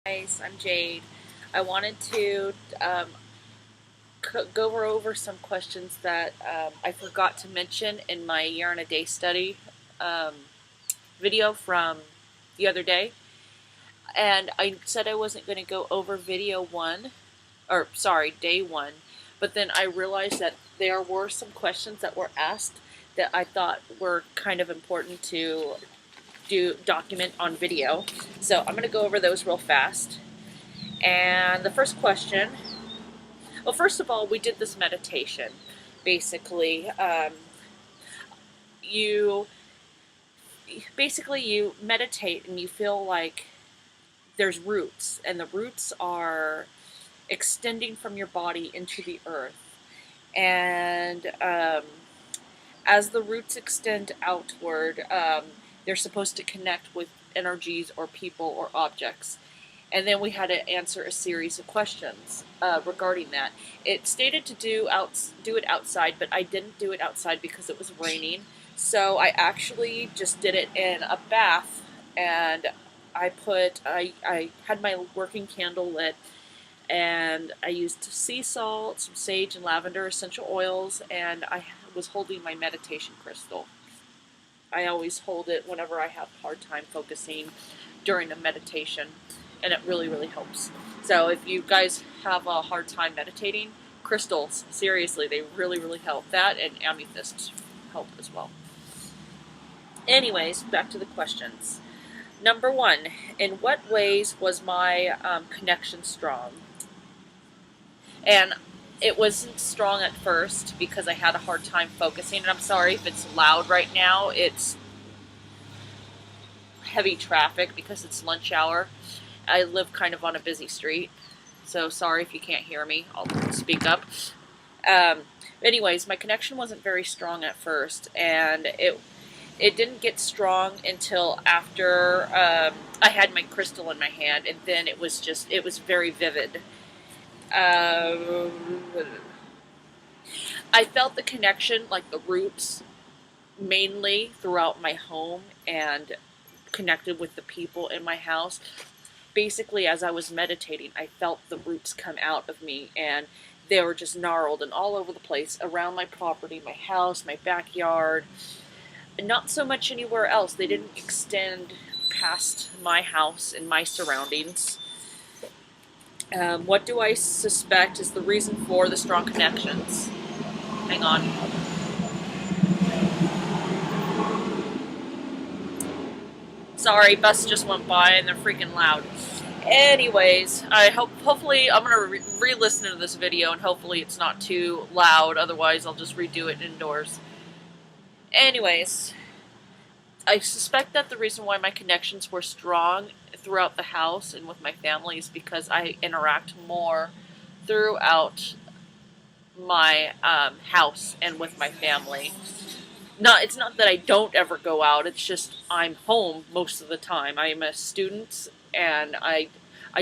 Guys, I'm Jade. I wanted to go over some questions that I forgot to mention in my year and a day study um, video from the other day. And I said I wasn't going to go over video one, or sorry, day one, but then I realized that there were some questions that were asked that I thought were kind of important to document on video. So I'm going to go over those real fast. And the first question, well, first of all, we did this meditation. Basically, you you meditate and you feel like there's roots, and the roots are extending from your body into the earth. And as the roots extend outward, they're supposed to connect with energies or people or objects. And then we had to answer a series of questions regarding that. It stated to do it outside, but I didn't do it outside because it was raining. So I actually just did it in a bath, and I had my working candle lit, and I used sea salt, some sage and lavender essential oils, and I was holding my meditation crystal. I always hold it whenever I have a hard time focusing during a meditation, and it really, really helps. So if you guys have a hard time meditating, crystals, seriously, they really, really help. That and amethyst help as well. Anyways, back to the questions. Number one, in what ways was my connection strong? And it wasn't strong at first because I had a hard time focusing. And I'm sorry if it's loud right now. It's heavy traffic because it's lunch hour. I live kind of on a busy street, so sorry if you can't hear me. I'll speak up. Anyways, my connection wasn't very strong at first, and it didn't get strong until after I had my crystal in my hand, and then it was very vivid. I felt the connection, like the roots, mainly throughout my home and connected with the people in my house. Basically, as I was meditating, I felt the roots come out of me, and they were just gnarled and all over the place around my property, my house, my backyard. Not so much anywhere else. They didn't extend past my house and my surroundings. What do I suspect is the reason for the strong connections? Hang on. Sorry, bus just went by and they're freaking loud. Anyways, hopefully I'm gonna re-listen to this video, and hopefully it's not too loud. Otherwise, I'll just redo it indoors. Anyways, I suspect that the reason why my connections were strong throughout the house and with my family is because I interact more throughout my house and with my family. It's not that I don't ever go out, it's just I'm home most of the time. I am a student, and I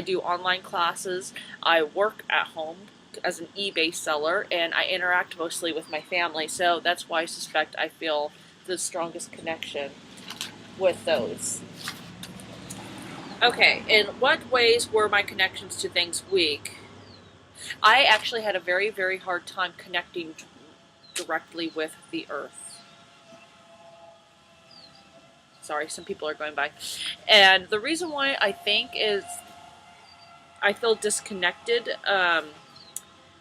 do online classes. I work at home as an eBay seller, and I interact mostly with my family, so that's why I suspect I feel the strongest connection with those. Okay, in what ways were my connections to things weak? I actually had a very, very hard time connecting directly with the earth. Sorry, some people are going by. And the reason why I think is I feel disconnected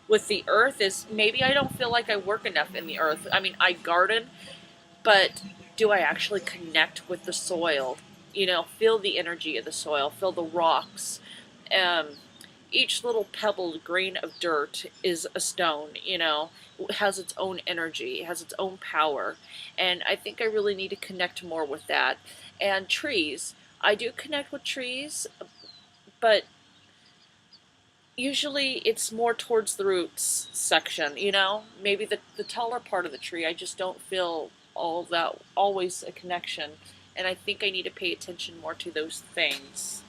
with the earth is maybe I don't feel like I work enough in the earth. I mean, I garden, but do I actually connect with the soil? You know, feel the energy of the soil, feel the rocks. Each little pebbled grain of dirt is a stone, you know. It has its own energy, it has its own power, and I think I really need to connect more with that. And trees, I do connect with trees, but usually it's more towards the roots section, you know. Maybe the taller part of the tree, I just don't feel all that always a connection, and I think I need to pay attention more to those things.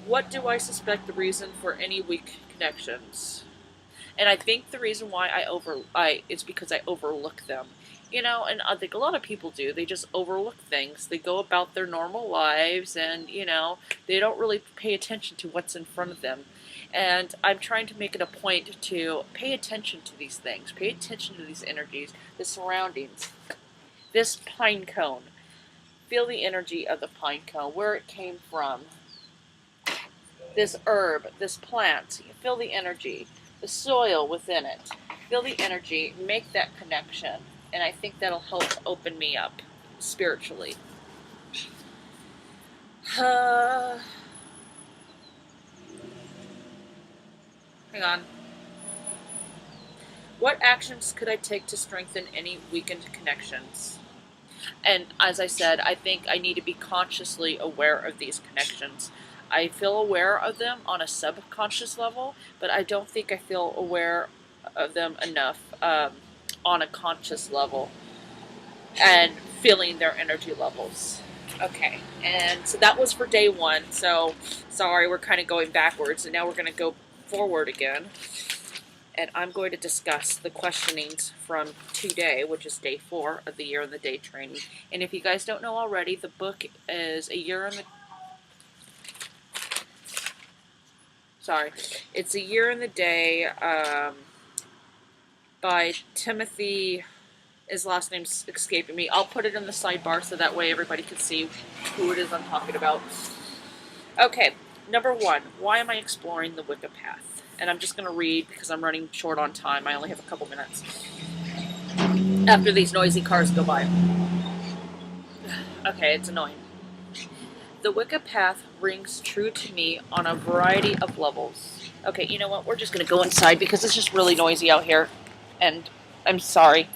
What do I suspect the reason for any weak connections? And I think the reason why it's because I overlook them. You know, and I think a lot of people do. They just overlook things. They go about their normal lives and, you know, they don't really pay attention to what's in front of them. And I'm trying to make it a point to pay attention to these things, pay attention to these energies, the surroundings. This pine cone, feel the energy of the pine cone, where it came from. This herb, this plant, feel the energy, the soil within it. Feel the energy, make that connection. And I think that'll help open me up spiritually. Hang on. What actions could I take to strengthen any weakened connections? And as I said, I think I need to be consciously aware of these connections. I feel aware of them on a subconscious level, but I don't think I feel aware of them enough on a conscious level and feeling their energy levels. Okay, and so that was for day one. So sorry, we're kind of going backwards, and now we're going to go forward again. And I'm going to discuss the questionings from today, which is day 4 of the Year in the Day training. And if you guys don't know already, the book is it's A Year in the Day by Timothy. His last name's escaping me. I'll put it in the sidebar so that way everybody can see who it is I'm talking about. Okay, number 1. Why am I exploring the Wicca path? And I'm just going to read because I'm running short on time. I only have a couple minutes after these noisy cars go by. Okay, it's annoying. The Wicca path rings true to me on a variety of levels. Okay, you know what? We're just going to go inside because it's just really noisy out here. And I'm sorry.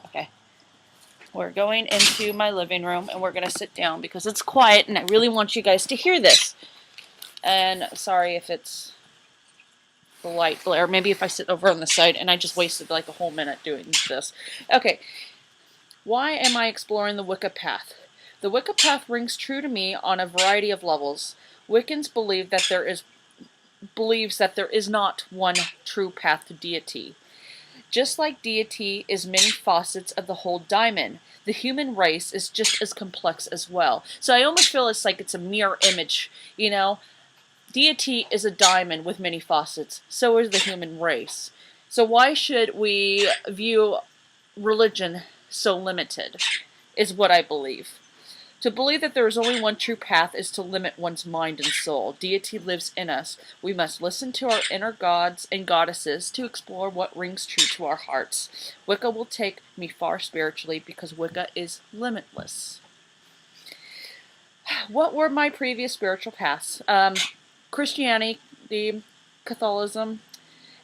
Okay. We're going into my living room and we're going to sit down because it's quiet and I really want you guys to hear this. And sorry if it's the light glare. Maybe if I sit over on the side, and I just wasted like a whole minute doing this. Okay. Why am I exploring the Wicca path? The Wicca path rings true to me on a variety of levels. Wiccans believes that there is not one true path to deity. Just like deity is many facets of the whole diamond, the human race is just as complex as well. So I almost feel it's like it's a mirror image, you know? Deity is a diamond with many facets. So is the human race. So why should we view religion so limited, is what I believe. To believe that there is only one true path is to limit one's mind and soul. Deity lives in us. We must listen to our inner gods and goddesses to explore what rings true to our hearts. Wicca will take me far spiritually because Wicca is limitless. What were my previous spiritual paths? Christianity, Catholicism,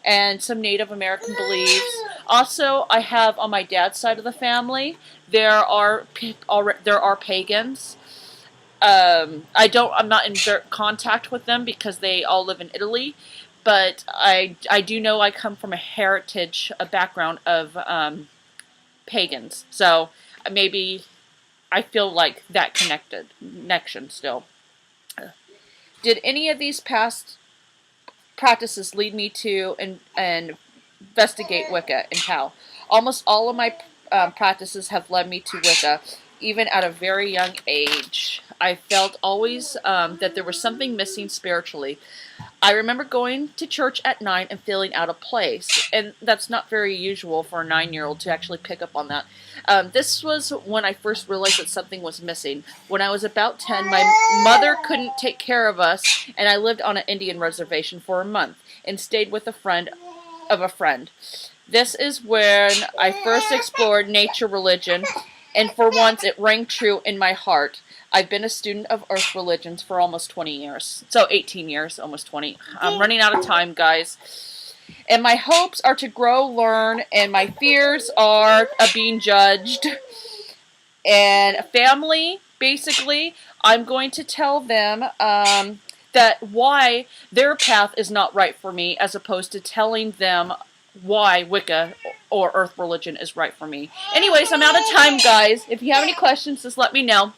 and some Native American beliefs. Also, I have on my dad's side of the family, there are pagans. I'm not in contact with them because they all live in Italy, but I do know I come from a background of pagans. So maybe I feel like that connection still. Did any of these past practices lead me to investigate Wicca, and how? Almost all of my practices have led me to Wicca, even at a very young age. I felt always that there was something missing spiritually. I remember going to church at 9 and feeling out of place, and that's not very usual for a 9-year-old to actually pick up on that. This was when I first realized that something was missing. When I was about 10, my mother couldn't take care of us, and I lived on an Indian reservation for a month and stayed with a friend of a friend. This is when I first explored nature religion, and for once it rang true in my heart. I've been a student of earth religions for almost 20 years. So 18 years, almost 20. I'm running out of time, guys. And my hopes are to grow, learn, and my fears are of being judged. And family, basically, I'm going to tell them that why their path is not right for me, as opposed to telling them why Wicca or earth religion is right for me. Anyways, I'm out of time, guys. If you have any questions, just let me know.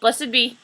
Blessed be.